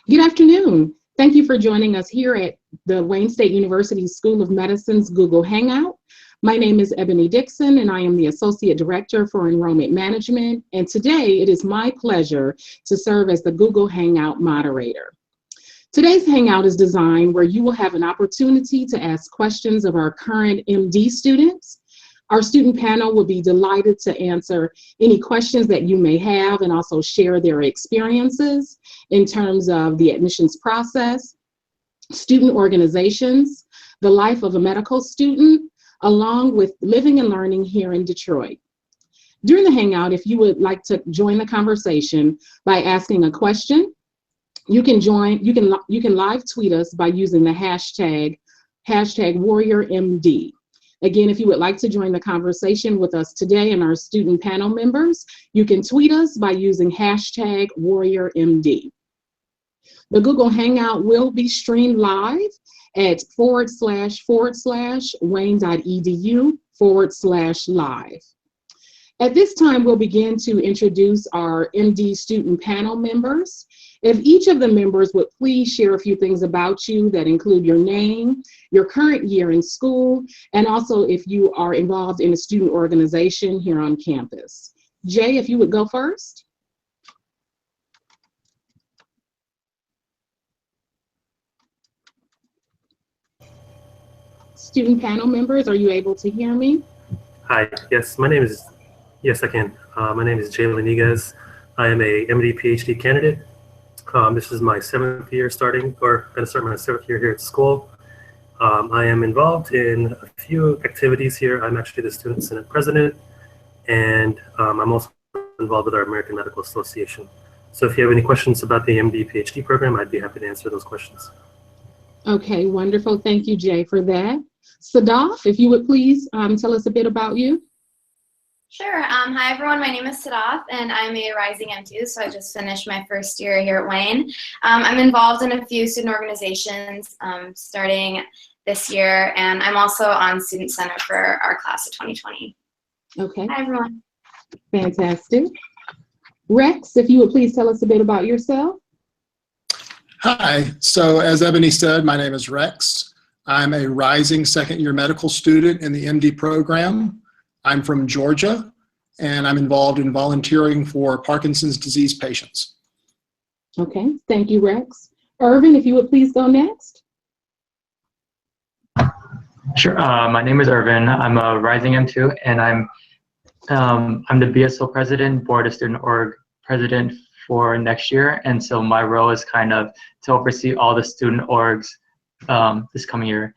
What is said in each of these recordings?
Good afternoon. Thank you for joining us here at the Wayne State University School of Medicine's Google Hangout. My name is Ebony Dixon, and I am the Associate Director for Enrollment Management. And today it is my pleasure to serve as the Google Hangout moderator. Today's Hangout is designed where you will have an opportunity to ask questions of our current MD students. Our student panel will be delighted to answer any questions that you may have and also share their experiences in terms of the admissions process, student organizations, the life of a medical student, along with living and learning here in Detroit. During the Hangout, if you would like to join the conversation by asking a question, you can live tweet us by using the hashtag WarriorMD. Again, if you would like to join the conversation with us today and our student panel members, you can tweet us by using hashtag WarriorMD. The Google Hangout will be streamed live at /wayne.edu/live. At this time, we'll begin to introduce our MD student panel members. If each of the members would please share a few things about you that include your name, your current year in school, and also if you are involved in a student organization here on campus. Jay, if you would go first. Student panel members, are you able to hear me? Hi, yes, yes, I can. My name is Jay Leniguez. I am a MD PhD candidate. This is my 7th year going to start my 7th year here at school. I am involved in a few activities here. I'm actually the Student Senate President, and I'm also involved with our American Medical Association. So if you have any questions about the MD PhD program, I'd be happy to answer those questions. Okay, wonderful. Thank you, Jay, for that. Sadaf, if you would please tell us a bit about you. Sure. Hi, everyone. My name is Sadaf, and I'm a rising M2, so I just finished my first year here at Wayne. I'm involved in a few student organizations starting this year, and I'm also on Student Center for our class of 2020. Okay. Hi, everyone. Fantastic. Rex, if you would please tell us a bit about yourself. Hi. So as Ebony said, my name is Rex. I'm a rising second-year medical student in the MD program. I'm from Georgia, and I'm involved in volunteering for Parkinson's disease patients. Okay, thank you, Rex. Irvin, if you would please go next. Sure. My name is Irvin. I'm a rising M2, and I'm the BSO president, Board of Student Org president for next year, and so my role is kind of to oversee all the student orgs this coming year.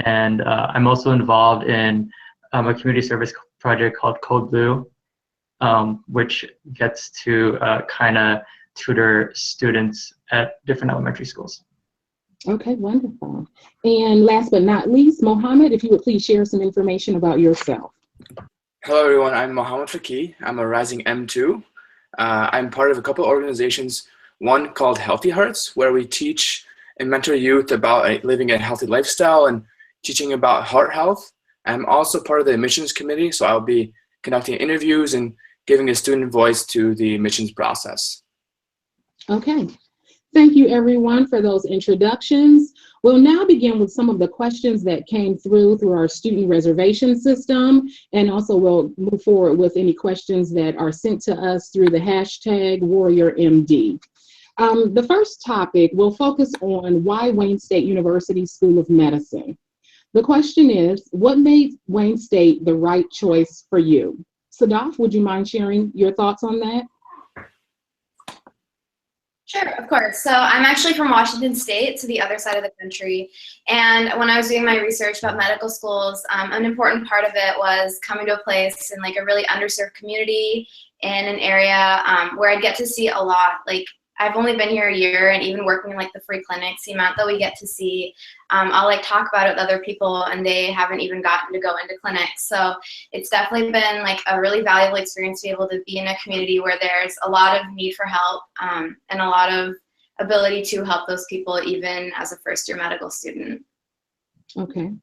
And I'm also involved in a community service project called Code Blue, which gets to kind of tutor students at different elementary schools. Okay, wonderful. And last but not least, Mohammed, if you would please share some information about yourself. Hello, everyone. I'm Mohammed Faki. I'm a rising M2. I'm part of a couple organizations, one called Healthy Hearts, where we teach and mentor youth about living a healthy lifestyle and teaching about heart health. I'm also part of the admissions committee, so I'll be conducting interviews and giving a student voice to the admissions process. Okay. Thank you, everyone, for those introductions. We'll now begin with some of the questions that came through our student reservation system, and also we'll move forward with any questions that are sent to us through the hashtag WarriorMD. The first topic will focus on why Wayne State University School of Medicine. The question is, what made Wayne State the right choice for you? Sadaf, would you mind sharing your thoughts on that? Sure, of course. So I'm actually from Washington State, so the other side of the country. And when I was doing my research about medical schools, an important part of it was coming to a place in like a really underserved community in an area where I'd get to see a lot. Like, I've only been here a year, and even working in like the free clinics, the amount that we get to see, I'll like talk about it with other people, and they haven't even gotten to go into clinics. So it's definitely been like a really valuable experience to be able to be in a community where there's a lot of need for help and a lot of ability to help those people even as a first-year medical student. Okay.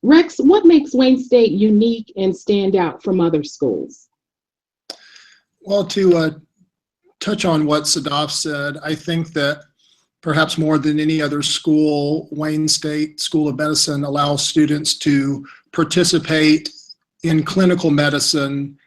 Rex, what makes Wayne State unique and stand out from other schools? Well, to touch on what Sadaf said. I think that perhaps more than any other school, Wayne State School of Medicine allows students to participate in clinical medicine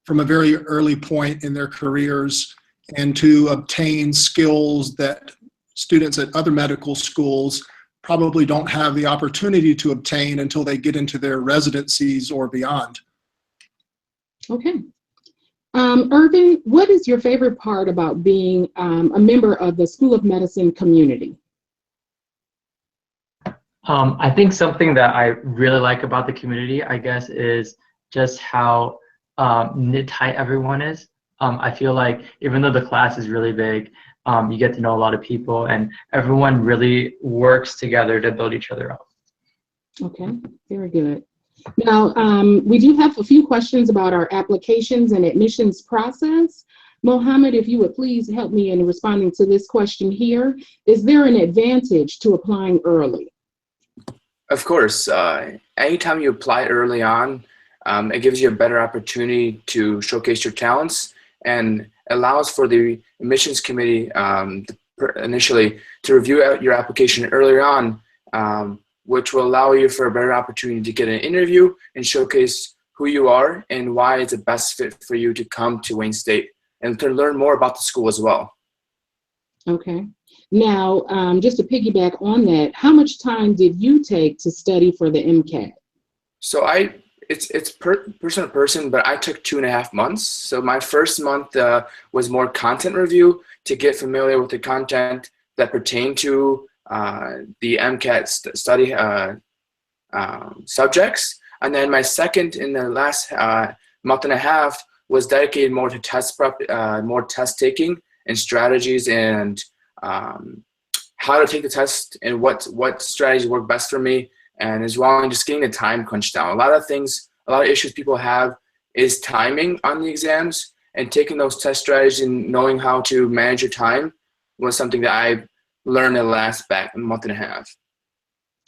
from a very early point in their careers and to obtain skills that students at other medical schools probably don't have the opportunity to obtain until they get into their residencies or beyond. Okay. Irvin, what is your favorite part about being a member of the School of Medicine community? I think something that I really like about the community, I guess, is just how knit tight everyone is. I feel like even though the class is really big, you get to know a lot of people, and everyone really works together to build each other up. Okay, very good. Now, we do have a few questions about our applications and admissions process. Mohammed, if you would please help me in responding to this question here. Is there an advantage to applying early? Of course. Anytime you apply early on, it gives you a better opportunity to showcase your talents and allows for the admissions committee initially to review your application earlier on, which will allow you for a better opportunity to get an interview and showcase who you are and why it's the best fit for you to come to Wayne State and to learn more about the school as well. Okay. Now, just to piggyback on that, how much time did you take to study for the MCAT? So it's person to person, but I took 2.5 months. So my first month was more content review to get familiar with the content that pertained to the MCAT study subjects. And then my second in the last month and a half was dedicated more to test prep, more test taking and strategies and how to take the test and what strategies work best for me. And as well, just getting the time crunch down. A lot of issues people have is timing on the exams, and taking those test strategies and knowing how to manage your time was something that I learned in the last month and a half.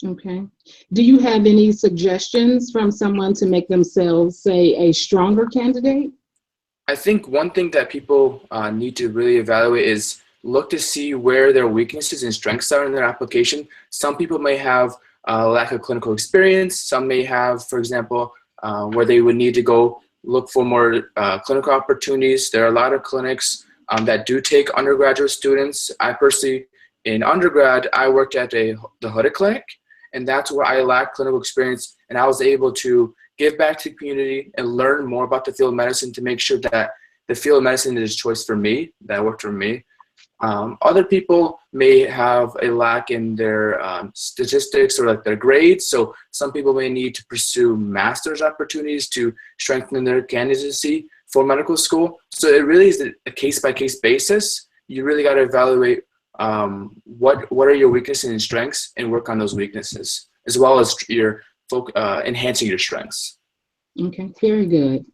Okay. Do you have any suggestions from someone to make themselves, say, a stronger candidate? I think one thing that people need to really evaluate is look to see where their weaknesses and strengths are in their application. Some people may have lack of clinical experience. Some may have, for example, where they would need to go look for more clinical opportunities. There are a lot of clinics that do take undergraduate students. I personally, in undergrad, I worked at the Hood Clinic, and that's where I lacked clinical experience, and I was able to give back to the community and learn more about the field of medicine to make sure that the field of medicine is a choice for me, that worked for me. Other people may have a lack in their statistics or like their grades, so some people may need to pursue master's opportunities to strengthen their candidacy for medical school. So it really is a case-by-case basis. You really got to evaluate what are your weaknesses and strengths and work on those weaknesses, as well as your enhancing your strengths. Okay, very good.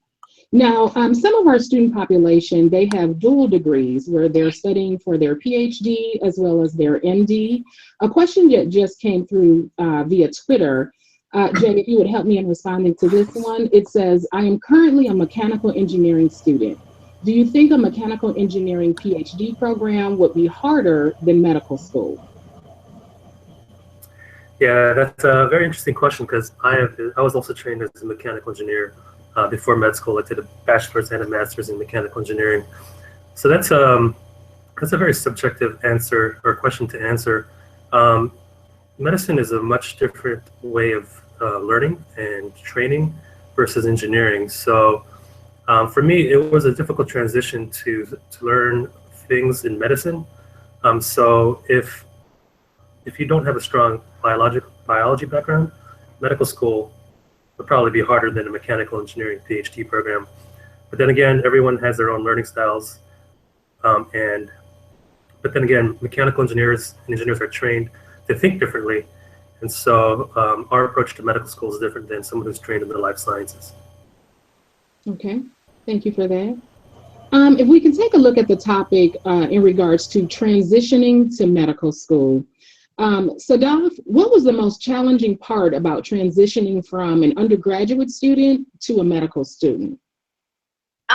Now, some of our student population, they have dual degrees where they're studying for their PhD as well as their MD. A question that just came through via Twitter. Jay, if you would help me in responding to this one, it says, I am currently a mechanical engineering student. Do you think a mechanical engineering PhD program would be harder than medical school? Yeah, that's a very interesting question because I was also trained as a mechanical engineer before med school. I did a bachelor's and a master's in mechanical engineering. So that's a very subjective answer or question to answer. Medicine is a much different way of learning and training versus engineering. So for me, it was a difficult transition to learn things in medicine. So if you don't have a strong biology background, medical school would probably be harder than a mechanical engineering PhD program. But then again, everyone has their own learning styles. But then again, mechanical engineers are trained to think differently. And so our approach to medical school is different than someone who's trained in the life sciences. Okay, thank you for that. If we can take a look at the topic in regards to transitioning to medical school. Sadaf, what was the most challenging part about transitioning from an undergraduate student to a medical student?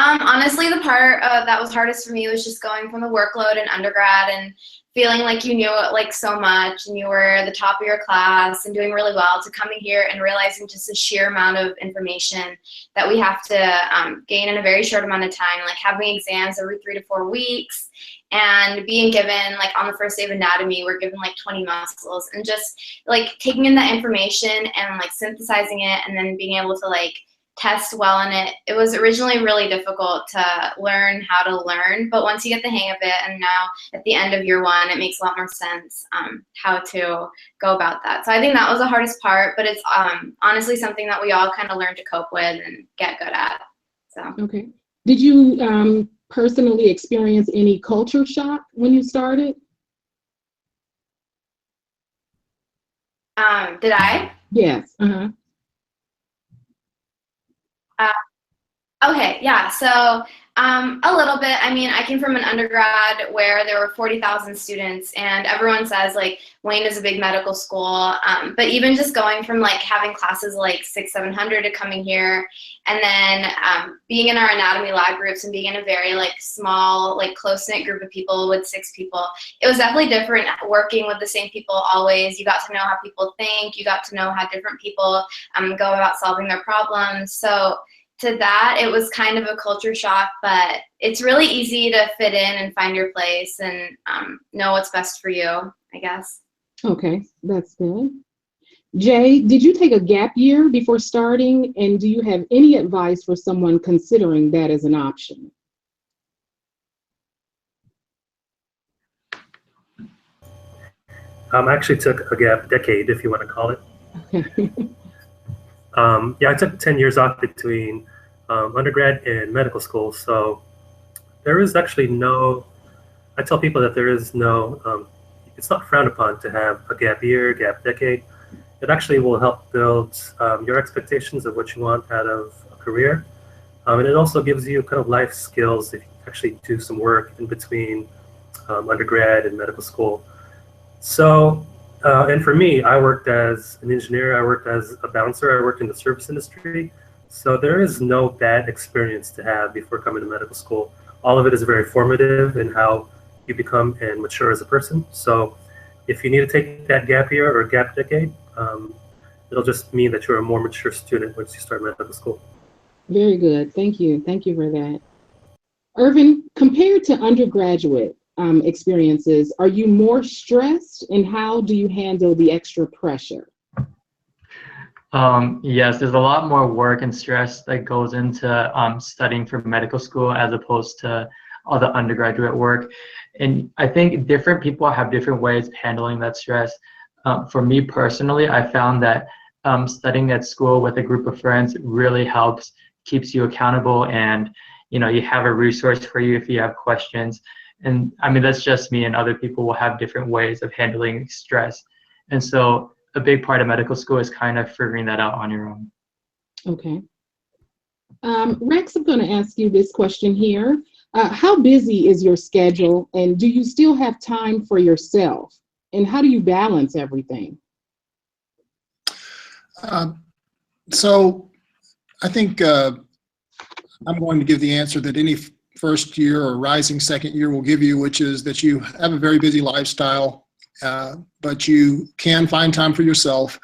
Honestly, the part that was hardest for me was just going from the workload in undergrad and feeling like you knew it like so much and you were the top of your class and doing really well, to coming here and realizing just the sheer amount of information that we have to gain in a very short amount of time, like having exams every 3 to 4 weeks and being given, like on the first day of anatomy, we're given like 20 muscles, and just like taking in that information and like synthesizing it and then being able to like test well in it. It was originally really difficult to learn how to learn, but once you get the hang of it, and now at the end of year 1, it makes a lot more sense how to go about that. So I think that was the hardest part, but it's honestly something that we all kind of learn to cope with and get good at. So. Okay. Did you personally experience any culture shock when you started? Did I? Yes. Uh-huh. Okay, yeah, so a little bit. I mean, I came from an undergrad where there were 40,000 students, and everyone says like Wayne is a big medical school, but even just going from like having classes like 600-700 to coming here, and then being in our anatomy lab groups and being in a very like small, like close-knit group of people with 6 people, it was definitely different working with the same people always. You got to know how people think, you got to know how different people go about solving their problems. So to that, it was kind of a culture shock, but it's really easy to fit in and find your place and know what's best for you, I guess. Okay, that's good. Jay, did you take a gap year before starting, and do you have any advice for someone considering that as an option? I actually took a gap decade, if you want to call it. Okay. Yeah, I took 10 years off between undergrad and medical school. So there is actually no, I tell people that there is no, it's not frowned upon to have a gap year, gap decade. It actually will help build your expectations of what you want out of a career. And it also gives you kind of life skills if you actually do some work in between undergrad and medical school. So, and for me, I worked as an engineer, I worked as a bouncer, I worked in the service industry. So there is no bad experience to have before coming to medical school. All of it is very formative in how you become and mature as a person. So if you need to take that gap year or gap decade, it'll just mean that you're a more mature student once you start medical school. Very good. Thank you. Thank you for that. Irvin, compared to undergraduate experiences, are you more stressed, and how do you handle the extra pressure? Yes, there's a lot more work and stress that goes into studying for medical school as opposed to all the undergraduate work. And I think different people have different ways of handling that stress. For me personally, I found that studying at school with a group of friends really helps, keeps you accountable, and you know, you have a resource for you if you have questions. And I mean, that's just me, and other people will have different ways of handling stress. And so a big part of medical school is kind of figuring that out on your own. Okay. Rex, I'm going to ask you this question here. How busy is your schedule, and do you still have time for yourself? And how do you balance everything? So I think I'm going to give the answer that any first year or rising second year will give you, which is that you have a very busy lifestyle, but you can find time for yourself.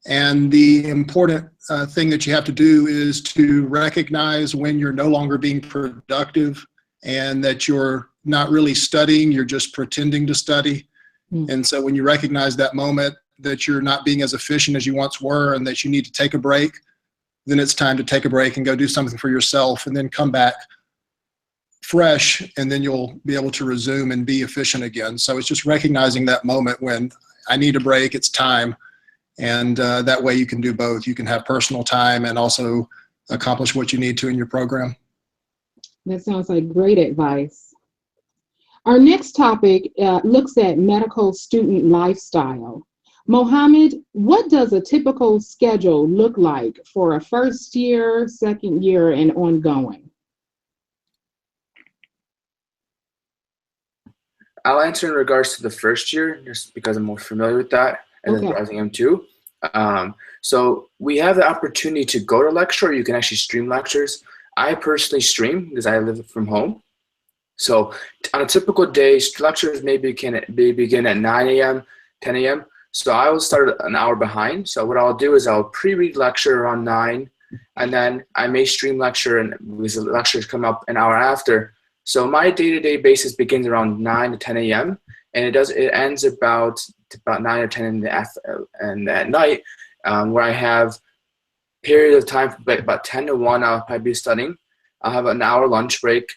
And the important thing that you have to do is to recognize when you're no longer being productive and that you're not really studying, you're just pretending to study. And so when you recognize that moment that you're not being as efficient as you once were and that you need to take a break, then it's time to take a break and go do something for yourself, and then come back fresh, and then you'll be able to resume and be efficient again. So it's just recognizing that moment when I need a break, it's time. And that way you can do both. You can have personal time and also accomplish what you need to in your program. That sounds like great advice. Our next topic looks at medical student lifestyle. Mohammed, what does a typical schedule look like for a first year, second year, and ongoing? I'll answer in regards to the first year, just because I'm more familiar with that, and then Rising M2. So we have the opportunity to go to lecture, or you can actually stream lectures. I personally stream because I live from home. So on a typical day, lectures may begin at 9 a.m., 10 a.m. So I will start an hour behind. So what I'll do is I'll pre-read lecture around 9, and then I may stream lecture, and because the lectures come up an hour after. So my day-to-day basis begins around 9 to 10 a.m. and it ends about 9 or 10 and at night, where I have period of time from about 10 to 1. I'll probably be studying. I'll have an hour lunch break,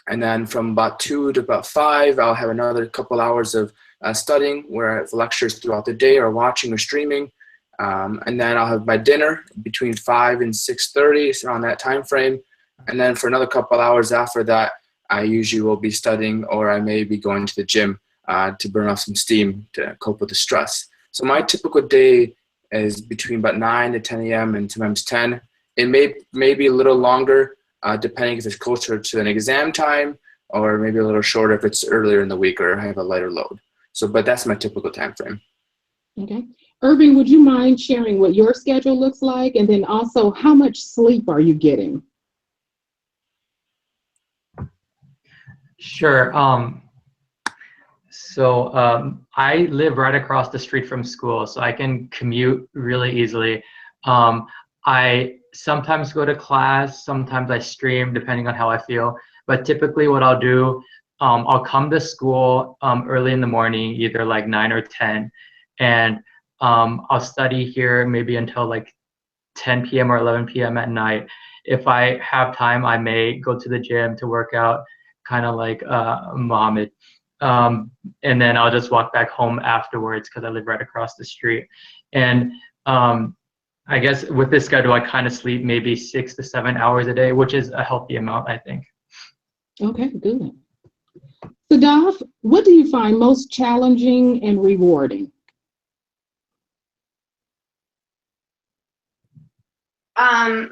and then from about 2 to about 5, I'll have another couple hours of studying, where I have lectures throughout the day or watching or streaming. And then I'll have my dinner between 5 and 6:30, around that time frame. And then for another couple hours after that, I usually will be studying, or I may be going to the gym to burn off some steam to cope with the stress. So my typical day is between about 9 to 10 a.m. and sometimes 10. It may be a little longer, depending if it's closer to an exam time, or maybe a little shorter if it's earlier in the week or I have a lighter load. So, but that's my typical time frame. Okay. Irving, would you mind sharing what your schedule looks like? And then also, how much sleep are you getting? Sure. I live right across the street from school, so I can commute really easily. I sometimes go to class, sometimes I stream, depending on how I feel. But typically what I'll do, I'll come to school early in the morning, either like 9 or 10, and I'll study here maybe until like 10 p.m. or 11 p.m. at night. If I have time, I may go to the gym to work out, kind of like Mohammed. And then I'll just walk back home afterwards because I live right across the street. And I guess with this schedule, I kind of sleep maybe 6 to 7 hours a day, which is a healthy amount, I think. Okay, good. Sadaf, what do you find most challenging and rewarding?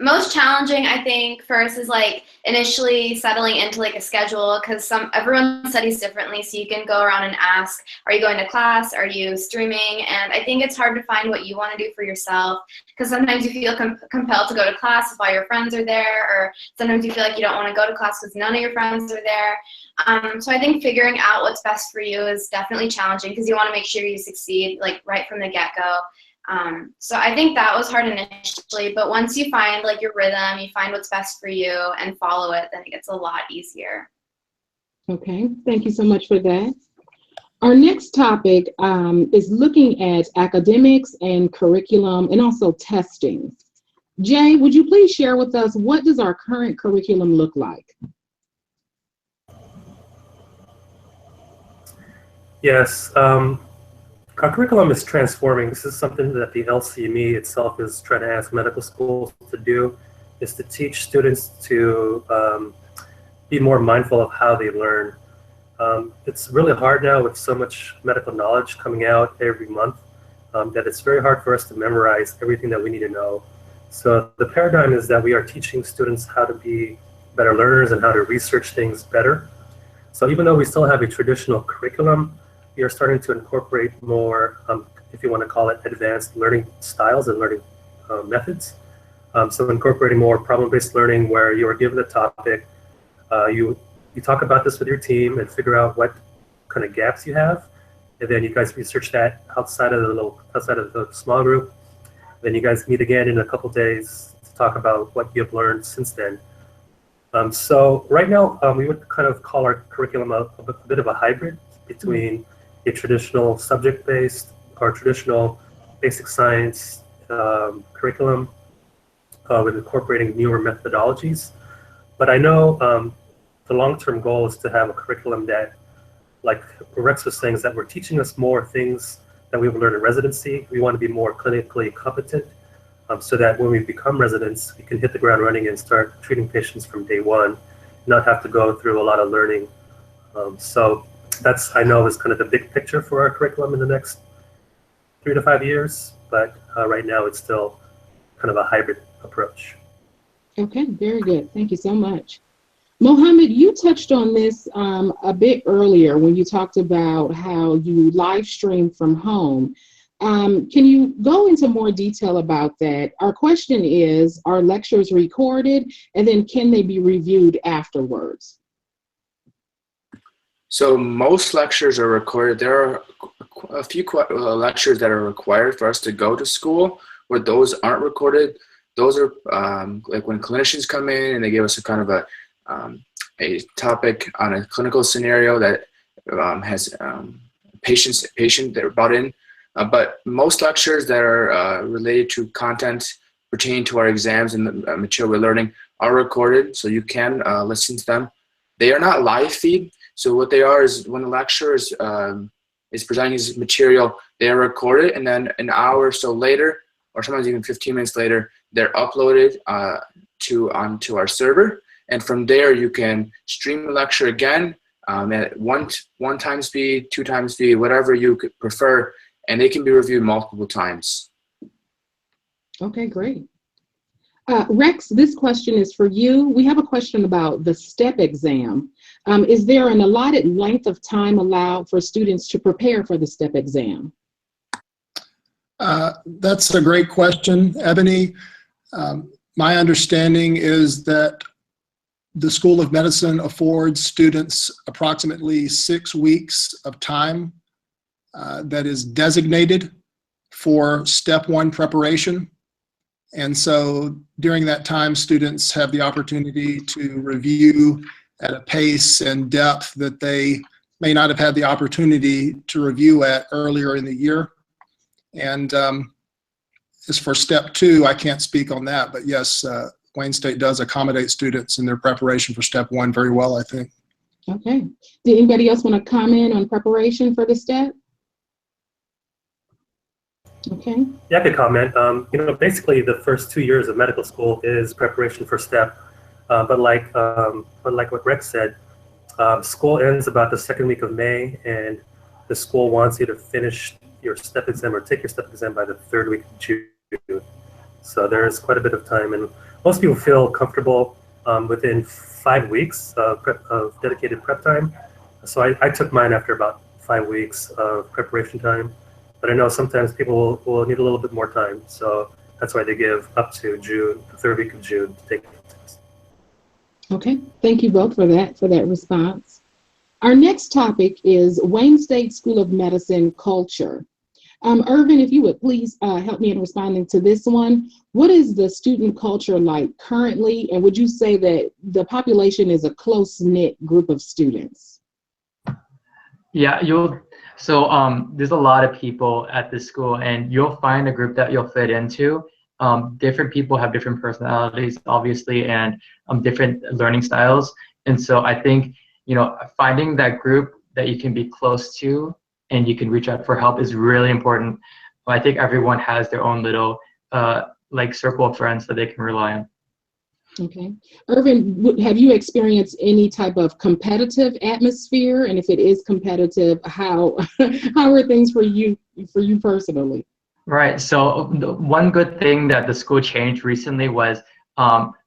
Most challenging, I think, first is like initially settling into like a schedule, because everyone studies differently, so you can go around and ask, are you going to class, are you streaming? And I think it's hard to find what you want to do for yourself, because sometimes you feel compelled to go to class if all your friends are there, or sometimes you feel like you don't want to go to class because none of your friends are there. So I think figuring out what's best for you is definitely challenging, because you want to make sure you succeed like right from the get-go. So I think that was hard initially, but once you find like your rhythm, you find what's best for you and follow it, then it gets a lot easier. Okay, thank you so much for that. Our next topic is looking at academics and curriculum and also testing. Jay, would you please share with us, what does our current curriculum look like? Yes. Our curriculum is transforming. This is something that the LCME itself is trying to ask medical schools to do, is to teach students to be more mindful of how they learn. It's really hard now with so much medical knowledge coming out every month that it's very hard for us to memorize everything that we need to know. So the paradigm is that we are teaching students how to be better learners and how to research things better. So even though we still have a traditional curriculum, we are starting to incorporate more, if you want to call it, advanced learning styles and learning methods. So incorporating more problem-based learning, where you are given a topic, you talk about this with your team and figure out what kind of gaps you have, and then you guys research that outside of the small group. Then you guys meet again in a couple days to talk about what you've learned since then. So right now, we would kind of call our curriculum a bit of a hybrid between a traditional subject-based or traditional basic science curriculum with incorporating newer methodologies. But I know the long-term goal is to have a curriculum that, like Rex was saying, is that we're teaching us more things that we've learned in residency. We want to be more clinically competent so that when we become residents, we can hit the ground running and start treating patients from day one, not have to go through a lot of learning. So that's, I know, is kind of the big picture for our curriculum in the next 3 to 5 years, but right now it's still kind of a hybrid approach. Okay, very good. Thank you so much. Mohammed, you touched on this a bit earlier when you talked about how you live stream from home. Can you go into more detail about that? Our question is, are lectures recorded, and then can they be reviewed afterwards? So most lectures are recorded. There are a few lectures that are required for us to go to school, where those aren't recorded. Those are like when clinicians come in and they give us a kind of a topic on a clinical scenario that has patient that are brought in. But most lectures that are related to content pertaining to our exams and the material we're learning are recorded, so you can listen to them. They are not live feed. So what they are is when the lecturer is presenting his material, they are recorded, and then an hour or so later, or sometimes even 15 minutes later, they're uploaded onto our server. And from there, you can stream the lecture again at one time speed, 2 times speed, whatever you could prefer, and they can be reviewed multiple times. Okay, great. Rex, this question is for you. We have a question about the STEP exam. Is there an allotted length of time allowed for students to prepare for the STEP exam? That's a great question, Ebony. My understanding is that the School of Medicine affords students approximately 6 weeks of time that is designated for Step 1 preparation. And so during that time, students have the opportunity to review at a pace and depth that they may not have had the opportunity to review at earlier in the year. And as for Step 2, I can't speak on that, but yes, Wayne State does accommodate students in their preparation for Step 1 very well, I think. Okay. Did anybody else want to comment on preparation for the STEP? Okay. Yeah, I could comment. Basically the first 2 years of medical school is preparation for STEP. But like what Rex said, school ends about the second week of May, and the school wants you to finish your STEP exam or take your STEP exam by the third week of June. So there's quite a bit of time, and most people feel comfortable within 5 weeks of dedicated prep time. So I took mine after about 5 weeks of preparation time. But I know sometimes people will need a little bit more time, so that's why they give up to June, the third week of June, to take the test. Okay, thank you both for that response. Our next topic is Wayne State School of Medicine culture. Irvin, if you would please help me in responding to this one. What is the student culture like currently, and would you say that the population is a close-knit group of students? Yeah, there's a lot of people at this school, and you'll find a group that you'll fit into. Different people have different personalities, obviously, and different learning styles. And so I think, finding that group that you can be close to and you can reach out for help is really important. I think everyone has their own little circle of friends that they can rely on. Okay. Irvin, have you experienced any type of competitive atmosphere? And if it is competitive, how are things for you personally? Right. So one good thing that the school changed recently was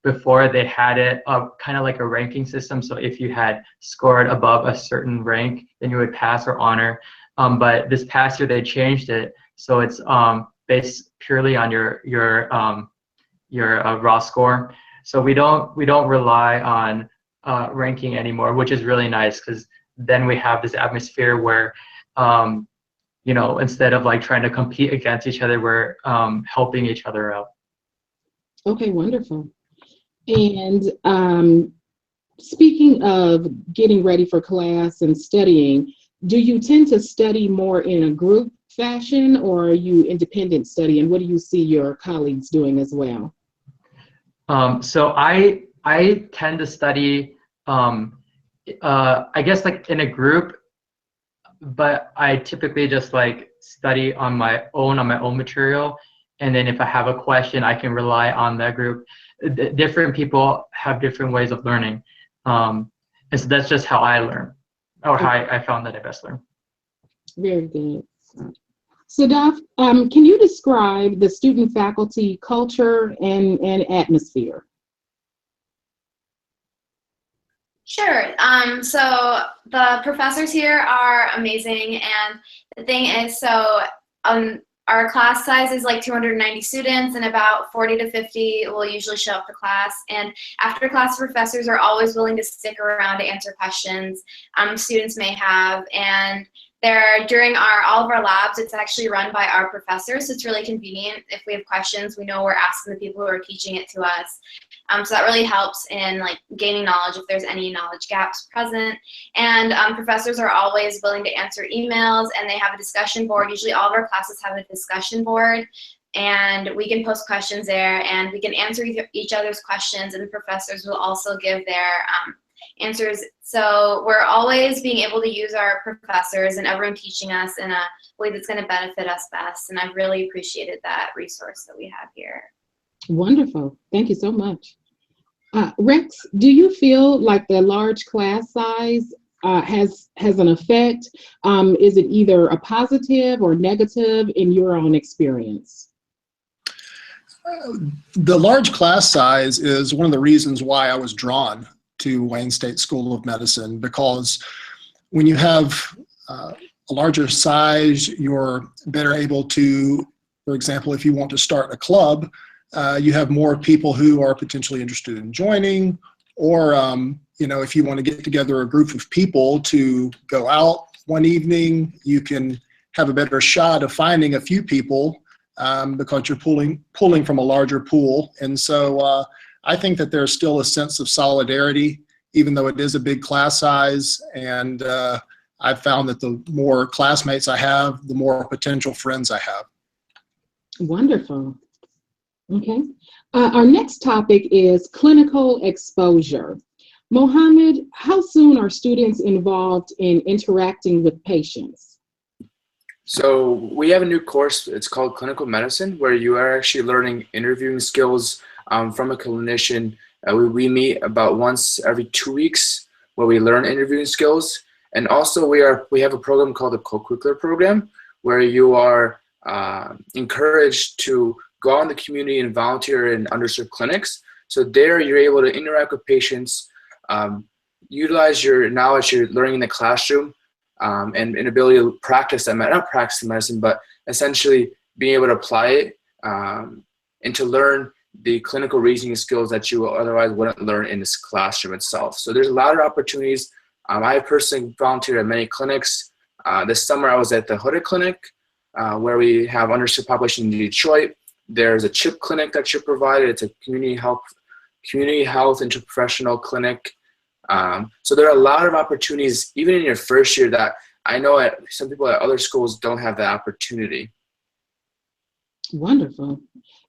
before they had it kind of like a ranking system. So if you had scored above a certain rank, then you would pass or honor. But this past year they changed it, so it's based purely on your raw score. So we don't rely on ranking anymore, which is really nice, because then we have this atmosphere where instead of trying to compete against each other, we're helping each other out. Okay, wonderful. And speaking of getting ready for class and studying, do you tend to study more in a group fashion, or are you independent study? And what do you see your colleagues doing as well? So I tend to study, I guess in a group, but I typically just study on my own material. And then if I have a question, I can rely on that group. Different people have different ways of learning. And so that's just how I learn, or how I found that I best learn. Very good. Sadaf, can you describe the student-faculty culture and atmosphere? Sure. So the professors here are amazing, and the thing is, our class size is like 290 students, and about 40 to 50 will usually show up to class. And after class, professors are always willing to stick around to answer questions students may have. And during all of our labs, it's actually run by our professors, so it's really convenient. If we have questions, we know we're asking the people who are teaching it to us. So that really helps in like gaining knowledge if there's any knowledge gaps present. And professors are always willing to answer emails, and they have a discussion board. Usually all of our classes have a discussion board, and we can post questions there, and we can answer each other's questions, and the professors will also give their answers. So we're always being able to use our professors and everyone teaching us in a way that's going to benefit us best. And I've really appreciated that resource that we have here. Wonderful. Thank you so much. Rex, do you feel like the large class size has an effect? Is it either a positive or negative in your own experience? The large class size is one of the reasons why I was drawn to Wayne State School of Medicine, because when you have a larger size, you're better able to, for example, if you want to start a club, you have more people who are potentially interested in joining, or you know, if you want to get together a group of people to go out one evening, you can have a better shot of finding a few people because you're pulling from a larger pool. And so I think that there's still a sense of solidarity, even though it is a big class size. And I've found that the more classmates I have, the more potential friends I have. Wonderful. Okay. Our next topic is clinical exposure. Mohammed, how soon are students involved in interacting with patients? So we have a new course, it's called Clinical Medicine, where you are actually learning interviewing skills from a clinician. We meet about once every 2 weeks where we learn interviewing skills. And also we have a program called the Co-Curricular program, where you are encouraged to go out in the community and volunteer in underserved clinics. So there you're able to interact with patients, utilize your knowledge you're learning in the classroom, and an ability to practice that, not practice medicine, but essentially being able to apply it and to learn the clinical reasoning skills that you otherwise wouldn't learn in this classroom itself. So there's a lot of opportunities. I personally volunteered at many clinics. This summer I was at the Hooded Clinic, where we have underserved population in Detroit. There's a CHIP clinic that you're provided. It's a community health interprofessional clinic. So there are a lot of opportunities, even in your first year, that I know some people at other schools don't have that opportunity. Wonderful.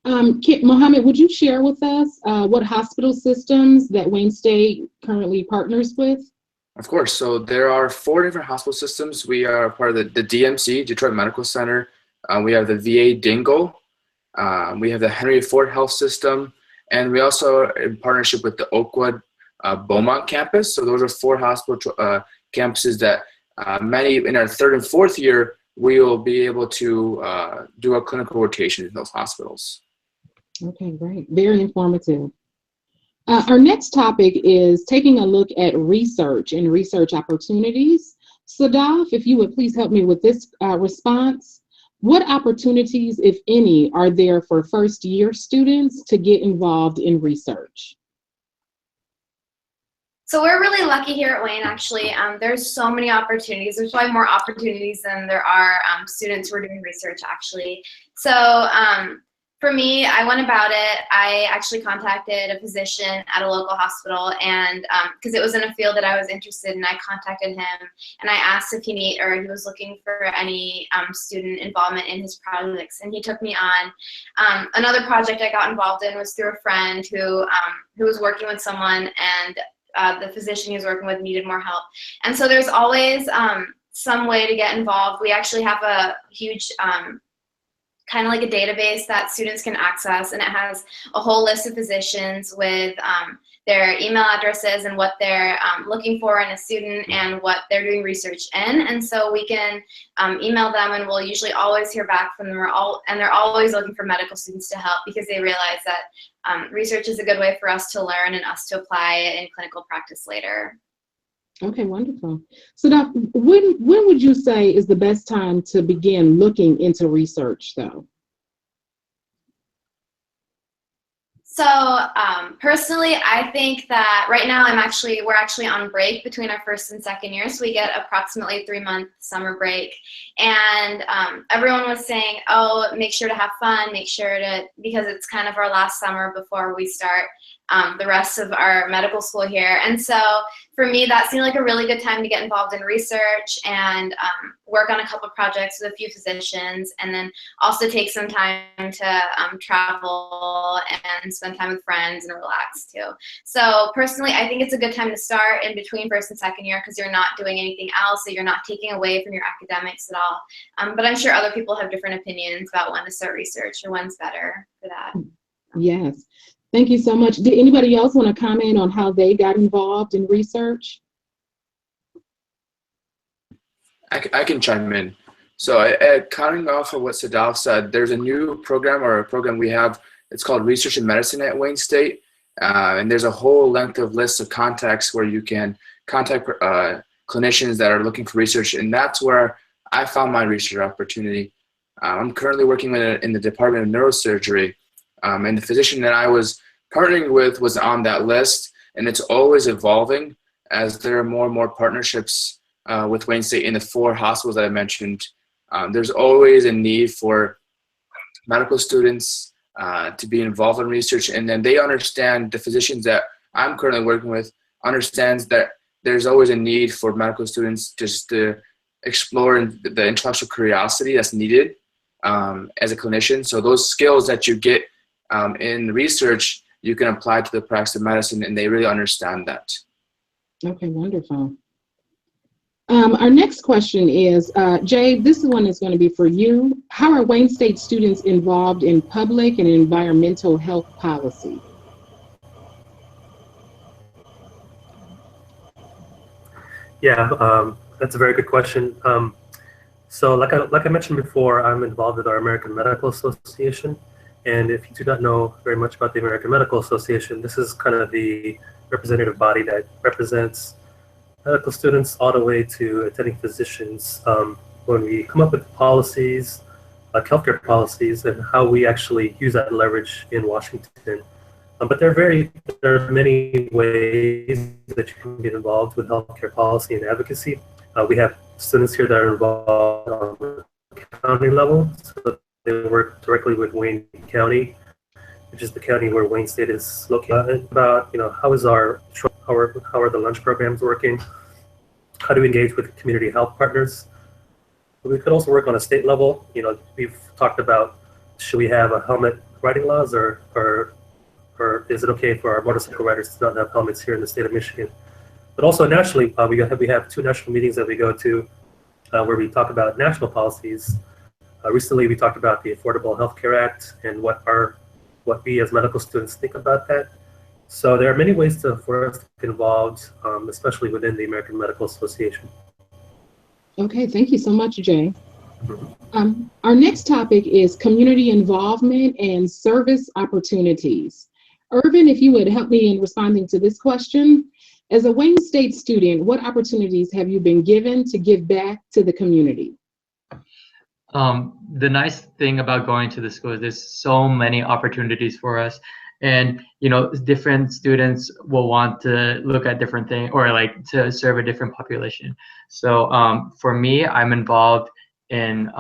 Mohammed, would you share with us what hospital systems that Wayne State currently partners with? Of course. So there are 4 different hospital systems. We are part of the DMC, Detroit Medical Center. We have the VA Dingle. We have the Henry Ford Health System. And we also are in partnership with the Oakwood Beaumont campus. So those are 4 hospital campuses that many in our 3rd and 4th year, we will be able to do a clinical rotation in those hospitals. Okay, great. Very informative. Our next topic is taking a look at research and research opportunities. Sadaf, if you would please help me with this response. What opportunities, if any, are there for first-year students to get involved in research? So we're really lucky here at Wayne, actually. There's so many opportunities. There's probably more opportunities than there are students who are doing research, actually. So for me, I went about it. I actually contacted a physician at a local hospital, and because it was in a field that I was interested in, I contacted him and I asked if he was looking for any student involvement in his projects, and he took me on. Another project I got involved in was through a friend who was working with someone, and the physician he was working with needed more help. And so there's always some way to get involved. We actually have a huge kind of like a database that students can access, and it has a whole list of physicians with their email addresses and what they're looking for in a student and what they're doing research in. And so we can email them, and we'll usually always hear back from them. And they're always looking for medical students to help, because they realize that research is a good way for us to learn and us to apply it in clinical practice later. Okay, wonderful. So now, when would you say is the best time to begin looking into research, though? So personally, I think that right now we're actually on break between our first and second year. So we get approximately a 3-month summer break. And everyone was saying, oh, make sure to have fun, because it's kind of our last summer before we start the rest of our medical school here. And so for me, that seemed like a really good time to get involved in research and work on a couple of projects with a few physicians, and then also take some time to travel and spend time with friends and relax too. So personally, I think it's a good time to start in between first and second year, because you're not doing anything else, so you're not taking away from your academics at all. But I'm sure other people have different opinions about when to start research or when's better for that. Yes. Thank you so much. Did anybody else want to comment on how they got involved in research? I can chime in. So counting off of what Sadaf said, there's a new program we have. It's called Research in Medicine at Wayne State. And there's a whole length of list of contacts where you can contact clinicians that are looking for research. And that's where I found my research opportunity. I'm currently working in the Department of Neurosurgery. And the physician that I was partnering with was on that list, and it's always evolving as there are more and more partnerships with Wayne State in the 4 hospitals that I mentioned. There's always a need for medical students to be involved in research, and then they understand, the physicians that I'm currently working with understands that there's always a need for medical students just to explore the intellectual curiosity that's needed as a clinician. So those skills that you get in research, you can apply to the practice of medicine, and they really understand that. Okay, wonderful. Our next question is, Jay, this one is going to be for you. How are Wayne State students involved in public and environmental health policy? Yeah, that's a very good question. So like I mentioned before, I'm involved with our American Medical Association. And if you do not know very much about the American Medical Association, this is kind of the representative body that represents medical students all the way to attending physicians when we come up with policies, like healthcare policies, and how we actually use that leverage in Washington. But there are many ways that you can get involved with healthcare policy and advocacy. We have students here that are involved on the county level. So they work directly with Wayne County, which is the county where Wayne State is located. About how are the lunch programs working? How do we engage with community health partners? We could also work on a state level. We've talked about, should we have a helmet riding laws, or is it okay for our motorcycle riders to not have helmets here in the state of Michigan? But also nationally, we have 2 national meetings that we go to where we talk about national policies. Recently, we talked about the Affordable Health Care Act and what we as medical students think about that. So there are many ways for us to get involved, especially within the American Medical Association. Okay, thank you so much, Jay. Our next topic is community involvement and service opportunities. Irvin, if you would help me in responding to this question. As a Wayne State student, what opportunities have you been given to give back to the community? The nice thing about going to the school is there's so many opportunities for us, and different students will want to look at different things, or like to serve a different population. So for me, I'm involved in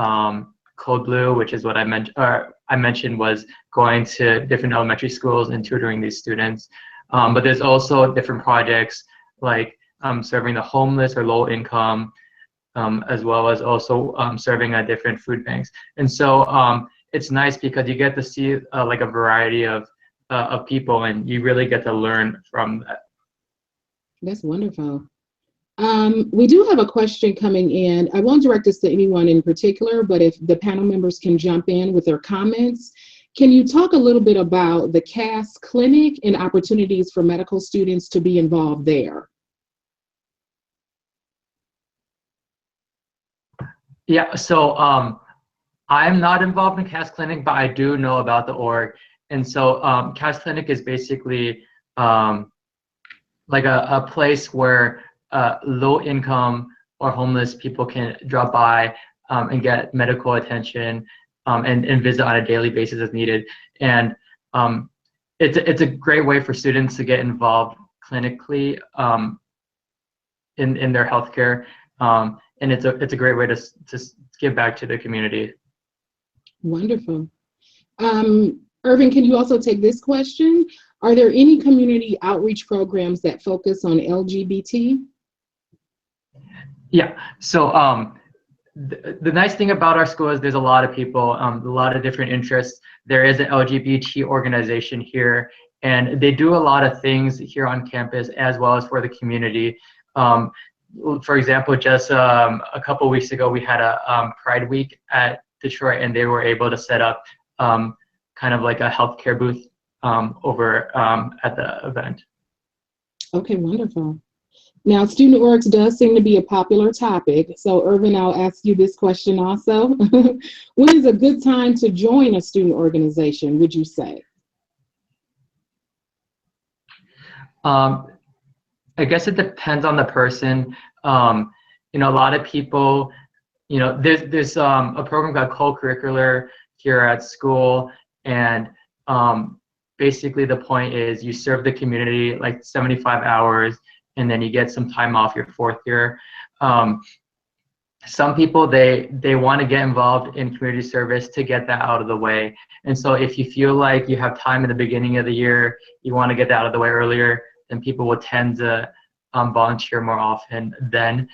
Code Blue, which is what I mentioned was going to different elementary schools and tutoring these students. But there's also different projects like serving the homeless or low income, as well as also serving at different food banks. And so it's nice because you get to see like a variety of people, and you really get to learn from that. That's wonderful. We do have a question coming in. I won't direct this to anyone in particular, but if the panel members can jump in with their comments. Can you talk a little bit about the CAS clinic and opportunities for medical students to be involved there? Yeah, so I'm not involved in CAS Clinic, but I do know about the org. And so CAS Clinic is basically like a place where low income or homeless people can drop by and get medical attention and visit on a daily basis as needed. And it's a great way for students to get involved clinically in their healthcare, and it's a great way to give back to the community. Wonderful. Irvin, can you also take this question? Are there any community outreach programs that focus on LGBT? Yeah, so the nice thing about our school is there's a lot of people, a lot of different interests. There is an LGBT organization here, and they do a lot of things here on campus as well as for the community. For example, just a couple weeks ago, we had a Pride Week at Detroit, and they were able to set up kind of like a healthcare booth over at the event. Okay, wonderful. Now, student orgs does seem to be a popular topic. So, Irvin, I'll ask you this question also. When is a good time to join a student organization, would you say? I guess it depends on the person. You know, a lot of people, you know, there's a program called co-curricular here at school, and basically the point is you serve the community like 75 hours, and then you get some time off your 4th year. Some people, they want to get involved in community service to get that out of the way. And so if you feel like you have time in the beginning of the year, you want to get that out of the way earlier, then people will tend to volunteer more often then.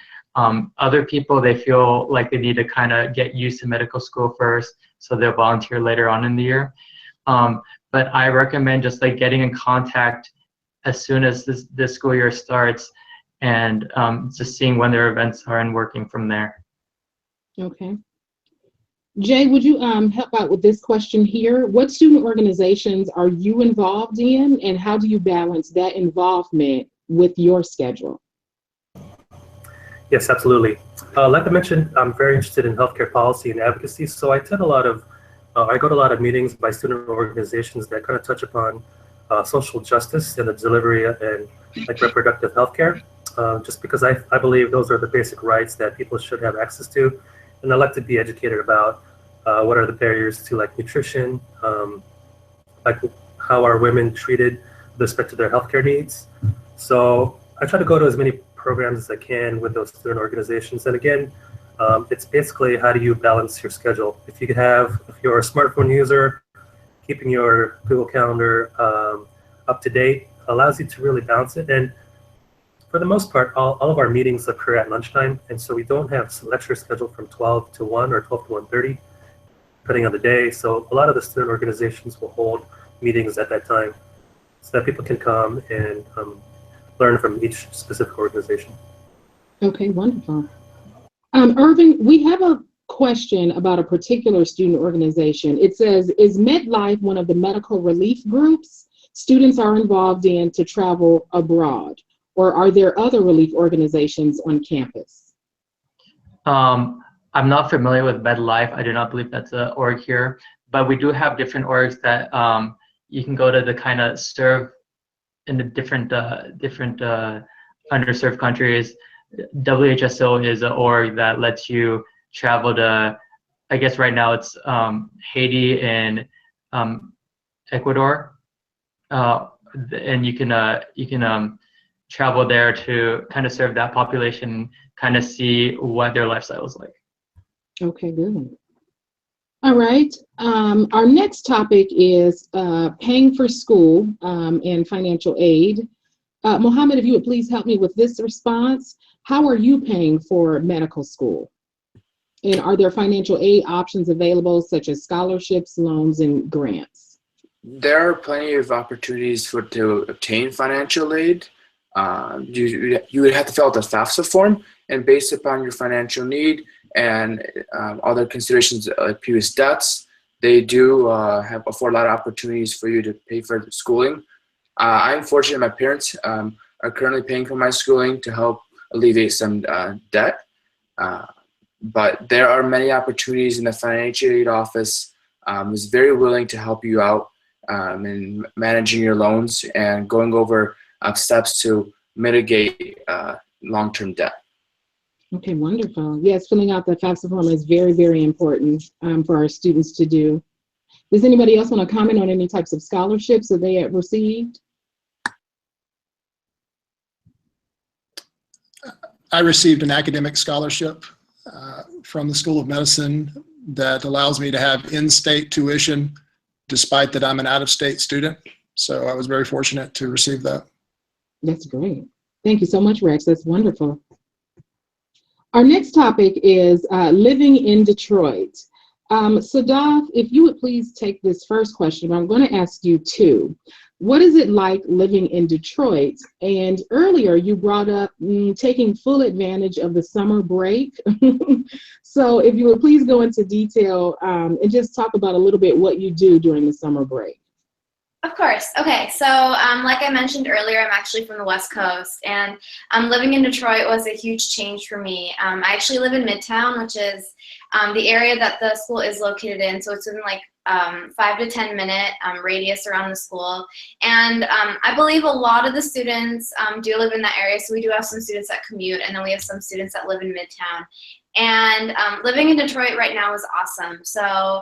Other people, they feel like they need to kind of get used to medical school first, so they'll volunteer later on in the year. But I recommend just like getting in contact as soon as this school year starts, and just seeing when their events are and working from there. Okay. Jay, would you help out with this question here? What student organizations are you involved in, and how do you balance that involvement with your schedule? Yes, absolutely. Like I mentioned, I'm very interested in healthcare policy and advocacy, so I attend I go to a lot of meetings by student organizations that kind of touch upon social justice and the delivery and like reproductive healthcare, just because I believe those are the basic rights that people should have access to, and I like to be educated about what are the barriers to like nutrition, like how are women treated with respect to their healthcare needs. So I try to go to as many programs as I can with those student organizations, and again, it's basically how do you balance your schedule. If you're a smartphone user, keeping your Google Calendar up to date allows you to really balance it. And for the most part, all of our meetings occur at lunchtime, and so we don't have lectures scheduled from 12 to 1 or 12 to 1:30, depending on the day. So a lot of the student organizations will hold meetings at that time so that people can come and learn from each specific organization. Okay, wonderful. Irvin, we have a question about a particular student organization. It says, is MedLife one of the medical relief groups students are involved in to travel abroad, or are there other relief organizations on campus? I'm not familiar with MedLife. I do not believe that's an org here, but we do have different orgs that you can go to kind of serve in the different underserved countries. WHSO is an org that lets you travel to, I guess right now it's Haiti and Ecuador, and you can travel there to kind of serve that population, kind of see what their lifestyle is like. Okay, good. All right. Our next topic is paying for school and financial aid. Mohammed, if you would please help me with this response. How are you paying for medical school? And are there financial aid options available, such as scholarships, loans, and grants? There are plenty of opportunities to obtain financial aid. You would have to fill out the FAFSA form, and based upon your financial need and other considerations like previous debts, they do afford a lot of opportunities for you to pay for the schooling. I'm fortunate my parents are currently paying for my schooling to help alleviate some debt. But there are many opportunities, in the financial aid office is very willing to help you out in managing your loans and going over steps to mitigate long-term debt. Okay, wonderful. Yes, filling out the FAFSA form is very, very important for our students to do. Does anybody else want to comment on any types of scholarships that they have received? I received an academic scholarship from the School of Medicine that allows me to have in-state tuition despite that I'm an out-of-state student. So I was very fortunate to receive that. That's great. Thank you so much, Rex. That's wonderful. Our next topic is living in Detroit. Sadaf, if you would please take this first question, I'm going to ask you two. What is it like living in Detroit? And earlier you brought up taking full advantage of the summer break. So if you would please go into detail and just talk about a little bit what you do during the summer break. Of course. Okay, so like I mentioned earlier, I'm actually from the West Coast, and living in Detroit was a huge change for me. I actually live in Midtown, which is the area that the school is located in, so it's in like 5 to 10 minute radius around the school. And I believe a lot of the students do live in that area, so we do have some students that commute, and then we have some students that live in Midtown. And living in Detroit right now is awesome. So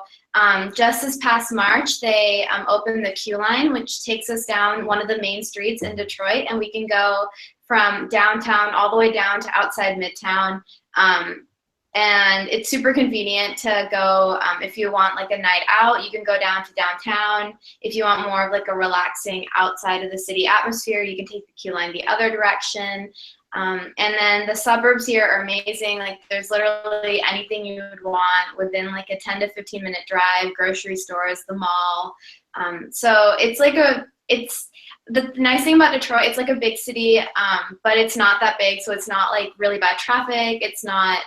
just this past March, they opened the Q line, which takes us down one of the main streets in Detroit, and we can go from downtown all the way down to outside Midtown. And it's super convenient to go, if you want like a night out, you can go down to downtown. If you want more of like a relaxing outside of the city atmosphere, you can take the Q line the other direction. And then the suburbs here are amazing. Like there's literally anything you would want within like a 10 to 15 minute drive, grocery stores, the mall. So it's like the nice thing about Detroit, it's like a big city, but it's not that big. So it's not like really bad traffic. It's not,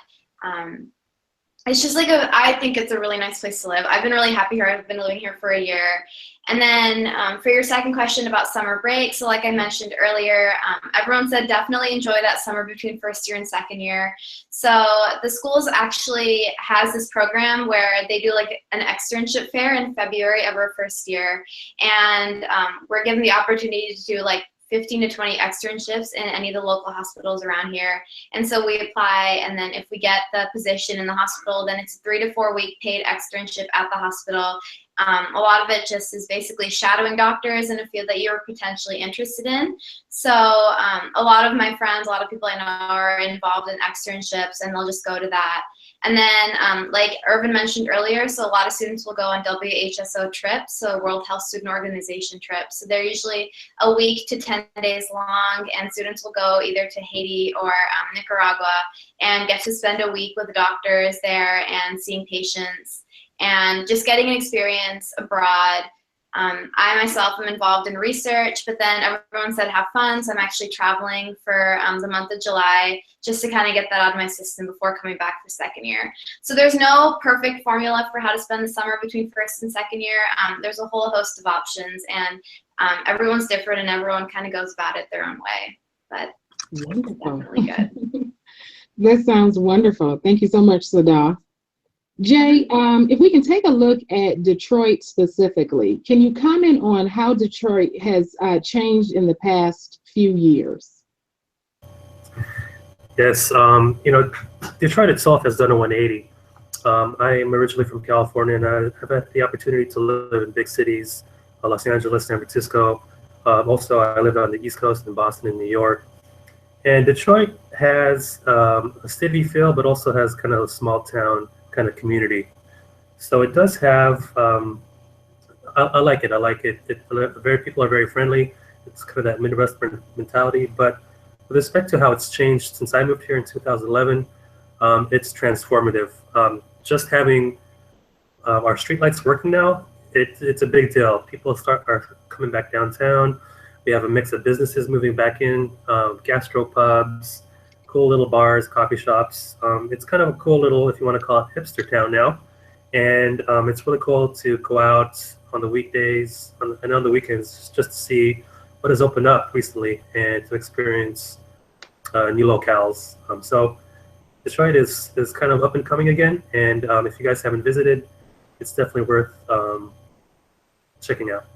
it's just like I think it's a really nice place to live. I've been really happy here. I've been living here for a year. And then for your second question about summer break, so like I mentioned earlier, everyone said definitely enjoy that summer between first year and second year. So the schools actually has this program where they do like an externship fair in February of our first year. And we're given the opportunity to do like 15 to 20 externships in any of the local hospitals around here. And so we apply, and then if we get the position in the hospital, then it's a 3 to 4 week paid externship at the hospital. A lot of it just is basically shadowing doctors in a field that you're potentially interested in. So a lot of my friends, a lot of people I know are involved in externships, and they'll just go to that. And then like Irvin mentioned earlier, so a lot of students will go on WHSO trips, so World Health Student Organization trips. So they're usually a week to 10 days long, and students will go either to Haiti or Nicaragua and get to spend a week with doctors there and seeing patients and just getting an experience abroad. I myself am involved in research, but then everyone said have fun, so I'm actually traveling for the month of July just to kind of get that out of my system before coming back for second year. So there's no perfect formula for how to spend the summer between first and second year. There's a whole host of options, and everyone's different, and everyone kind of goes about it their own way, but Wonderful. it's definitely good. That sounds wonderful. Thank you so much, Sadaf. Jay, if we can take a look at Detroit specifically, can you comment on how Detroit has changed in the past few years? Yes, Detroit itself has done a 180. I am originally from California, and I've had the opportunity to live in big cities, Los Angeles, San Francisco. Also, I lived on the East Coast in Boston and New York. And Detroit has a city feel, but also has kind of a small town kind of community. So it does have, I like it. People are very friendly. It's kind of that Midwestern mentality. But with respect to how it's changed since I moved here in 2011, it's transformative. Just having our streetlights working now, it's a big deal. People are coming back downtown. We have a mix of businesses moving back in, gastropubs, cool little bars, coffee shops. It's kind of a cool little, if you want to call it, hipster town now. And it's really cool to go out on the weekdays and on the weekends just to see what has opened up recently and to experience new locales. So Detroit is kind of up and coming again. And if you guys haven't visited, it's definitely worth checking out.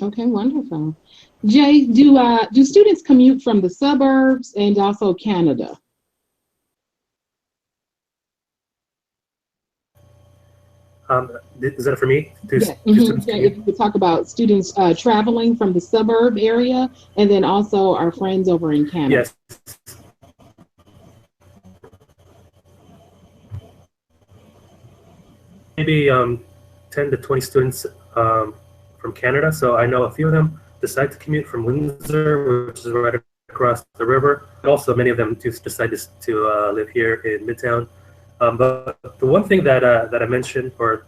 Okay, wonderful. Jay, do students commute from the suburbs and also Canada? Is that for me? Yeah, Do students yeah. If commute? you could talk about students traveling from the suburb area, and then also our friends over in Canada. Yes. Maybe 10 to 20 students from Canada. So I know a few of them decide to commute from Windsor, which is right across the river. But also, many of them do decide to live here in Midtown. But the one thing that I mentioned, or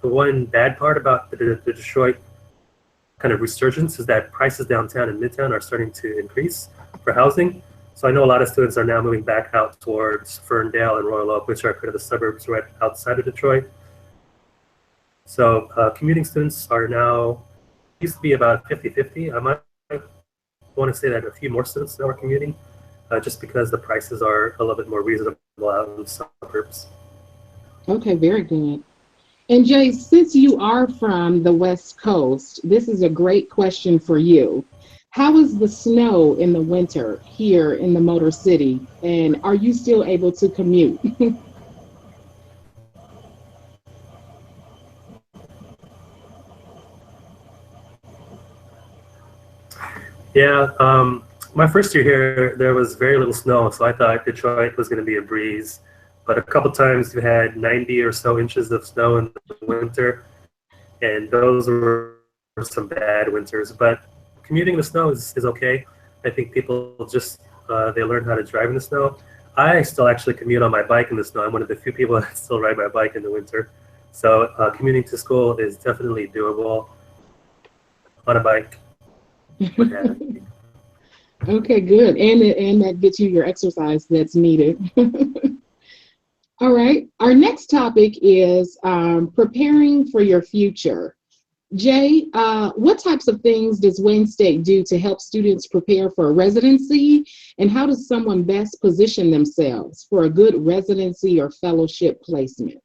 the one bad part about the Detroit kind of resurgence, is that prices downtown and Midtown are starting to increase for housing. So I know a lot of students are now moving back out towards Ferndale and Royal Oak, which are kind of the suburbs right outside of Detroit. So commuting students are now, used to be about 50-50. I might want to say that a few more students now are commuting just because the prices are a little bit more reasonable out in the suburbs. Okay, very good. And Jay, since you are from the West Coast, this is a great question for you. How is the snow in the winter here in the Motor City? And are you still able to commute? Yeah, my first year here, there was very little snow, so I thought Detroit was going to be a breeze. But a couple times we had 90 or so inches of snow in the winter, and those were some bad winters. But commuting in the snow is okay. I think people just, they learn how to drive in the snow. I still actually commute on my bike in the snow. I'm one of the few people that still ride my bike in the winter. So commuting to school is definitely doable on a bike. Okay, good. And that gets you your exercise that's needed. All right. Our next topic is preparing for your future. Jay, what types of things does Wayne State do to help students prepare for a residency? And how does someone best position themselves for a good residency or fellowship placement?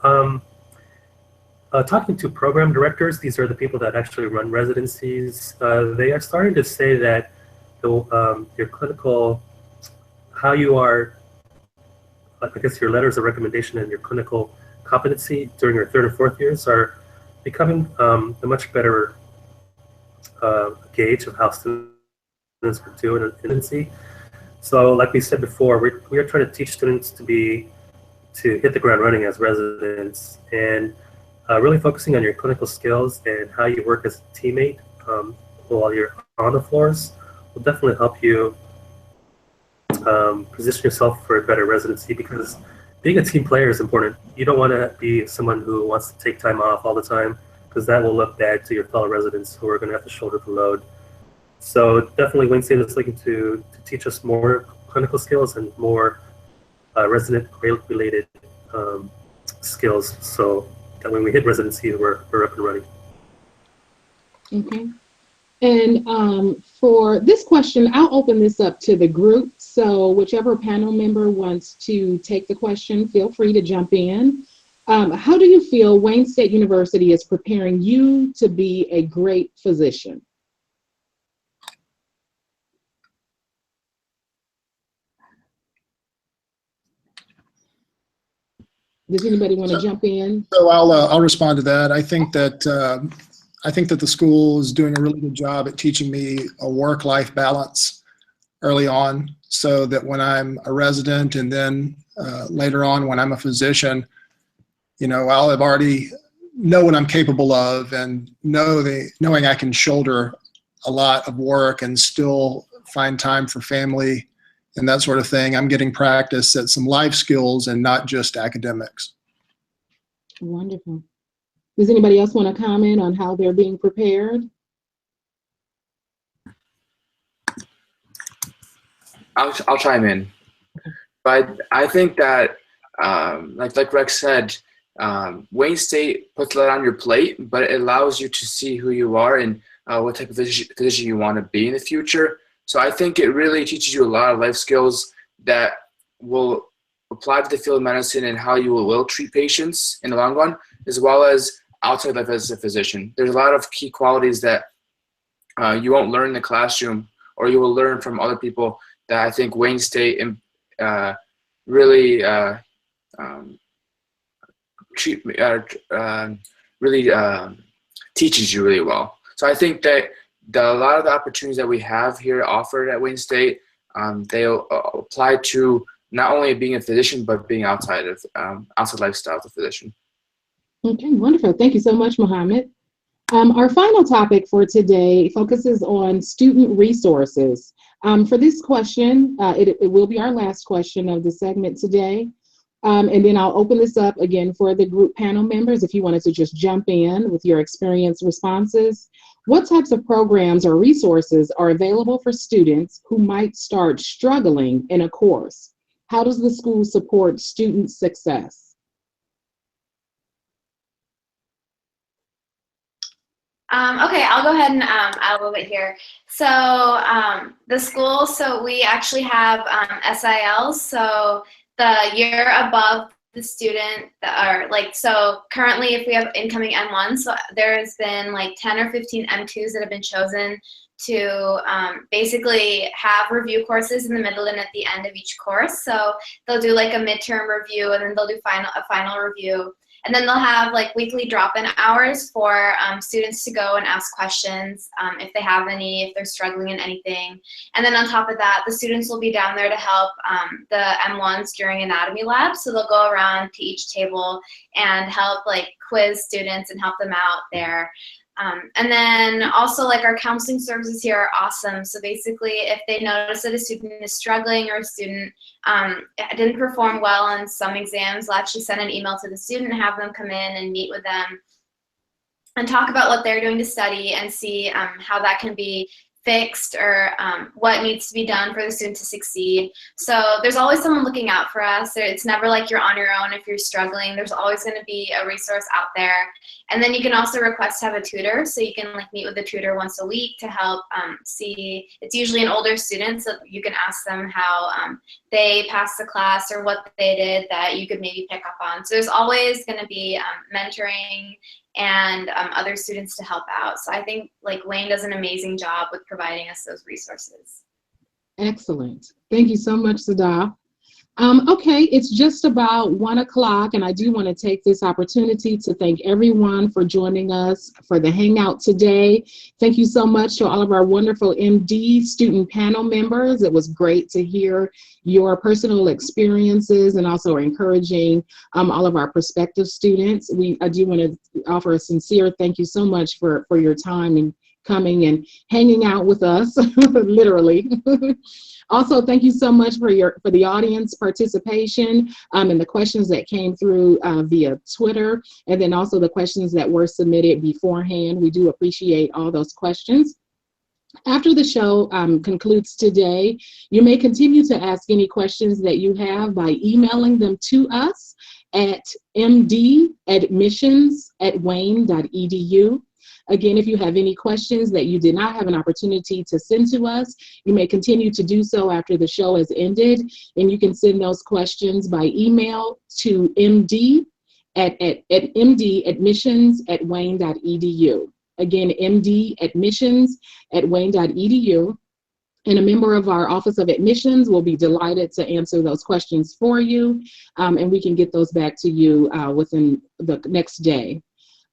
Um, Talking to program directors, these are the people that actually run residencies. They are starting to say that your clinical, how you are, I guess your letters of recommendation and your clinical competency during your third and fourth years are becoming a much better gauge of how students can do in residency. So, like we said before, we are trying to teach students to hit the ground running as residents, and really focusing on your clinical skills and how you work as a teammate while you're on the floors will definitely help you position yourself for a better residency, because being a team player is important. You don't want to be someone who wants to take time off all the time, because that will look bad to your fellow residents who are going to have to shoulder the load. So definitely Wayne State is looking to teach us more clinical skills and more resident-related skills, so that when we hit residency, we're up and running. Okay. And for this question, I'll open this up to the group. So whichever panel member wants to take the question, feel free to jump in. How do you feel Wayne State University is preparing you to be a great physician? Does anybody want to jump in? So I'll respond to that. I think that the school is doing a really good job at teaching me a work-life balance early on, so that when I'm a resident and then later on when I'm a physician, I'll have already know what I'm capable of, and knowing I can shoulder a lot of work and still find time for family and that sort of thing. I'm getting practice at some life skills and not just academics. Wonderful. Does anybody else want to comment on how they're being prepared? I'll chime in. But I think that, like Rex said, Wayne State puts a lot on your plate, but it allows you to see who you are and what type of physician you want to be in the future. So I think it really teaches you a lot of life skills that will apply to the field of medicine and how you will treat patients in the long run, as well as outside life as a physician. There's a lot of key qualities that you won't learn in the classroom, or you will learn from other people, that I think Wayne State really teaches you really well. So I think that a lot of the opportunities that we have here offered at Wayne State, they apply to not only being a physician, but being outside lifestyle as a physician. Okay, wonderful. Thank you so much, Mohammed. Our final topic for today focuses on student resources. For this question, it will be our last question of the segment today. And then I'll open this up again for the group panel members if you wanted to just jump in with your experience responses. What types of programs or resources are available for students who might start struggling in a course? How does the school support student success? Okay, I'll go ahead and add a little bit here. So the school, so we actually have SILs, so the year above the student that are like, so currently if we have incoming M1s, so there's been like 10 or 15 M2s that have been chosen to basically have review courses in the middle and at the end of each course. So they'll do like a midterm review, and then they'll do a final review. And then they'll have like weekly drop-in hours for students to go and ask questions if they have any, if they're struggling in anything. And then on top of that, the students will be down there to help the M1s during anatomy lab. So they'll go around to each table and help like quiz students and help them out there. And then also like our counseling services here are awesome. So basically if they notice that a student is struggling or a student didn't perform well on some exams, they'll actually send an email to the student and have them come in and meet with them and talk about what they're doing to study and see how that can be fixed or what needs to be done for the student to succeed. So there's always someone looking out for us. It's never like you're on your own if you're struggling. There's always going to be a resource out there. And then you can also request to have a tutor. So you can like meet with the tutor once a week to help see, it's usually an older student, so you can ask them how they passed the class or what they did that you could maybe pick up on. So there's always going to be mentoring and other students to help out. So I think like Wayne does an amazing job with providing us those resources. Excellent. Thank you so much, Sada. Okay, it's just about 1 o'clock, and I do want to take this opportunity to thank everyone for joining us for the Hangout today. Thank you so much to all of our wonderful MD student panel members. It was great to hear your personal experiences and also encouraging all of our prospective students. I do want to offer a sincere thank you so much for your time and coming and hanging out with us, literally. Also, thank you so much for the audience participation and the questions that came through via Twitter, and then also the questions that were submitted beforehand. We do appreciate all those questions. After the show concludes today, you may continue to ask any questions that you have by emailing them to us at mdadmissions@wayne.edu. Again, if you have any questions that you did not have an opportunity to send to us, you may continue to do so after the show has ended, and you can send those questions by email to md@mdadmissions@wayne.edu. Again, mdadmissions@wayne.edu. And a member of our Office of Admissions will be delighted to answer those questions for you, and we can get those back to you within the next day.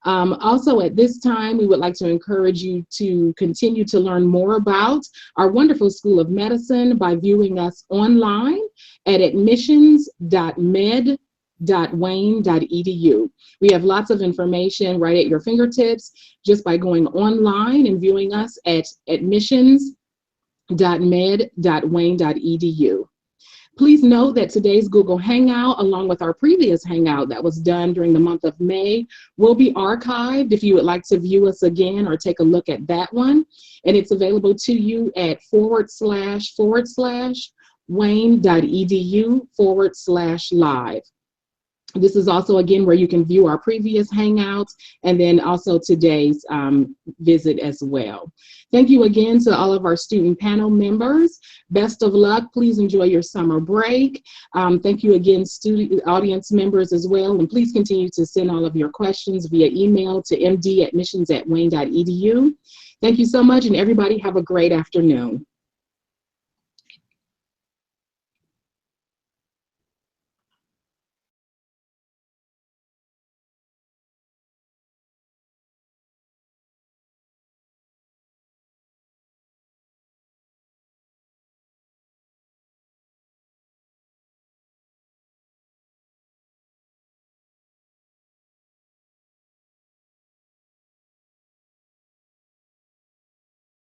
Also at this time, we would like to encourage you to continue to learn more about our wonderful School of Medicine by viewing us online at admissions.med.wayne.edu. We have lots of information right at your fingertips just by going online and viewing us at admissions.med.wayne.edu. Please note that today's Google Hangout, along with our previous Hangout that was done during the month of May, will be archived if you would like to view us again or take a look at that one. And it's available to you at //wayne.edu/live. This is also, again, where you can view our previous Hangouts and then also today's visit as well. Thank you again to all of our student panel members. Best of luck. Please enjoy your summer break. Thank you again, student audience members as well. And please continue to send all of your questions via email to mdadmissions@wayne.edu. Thank you so much, and everybody have a great afternoon.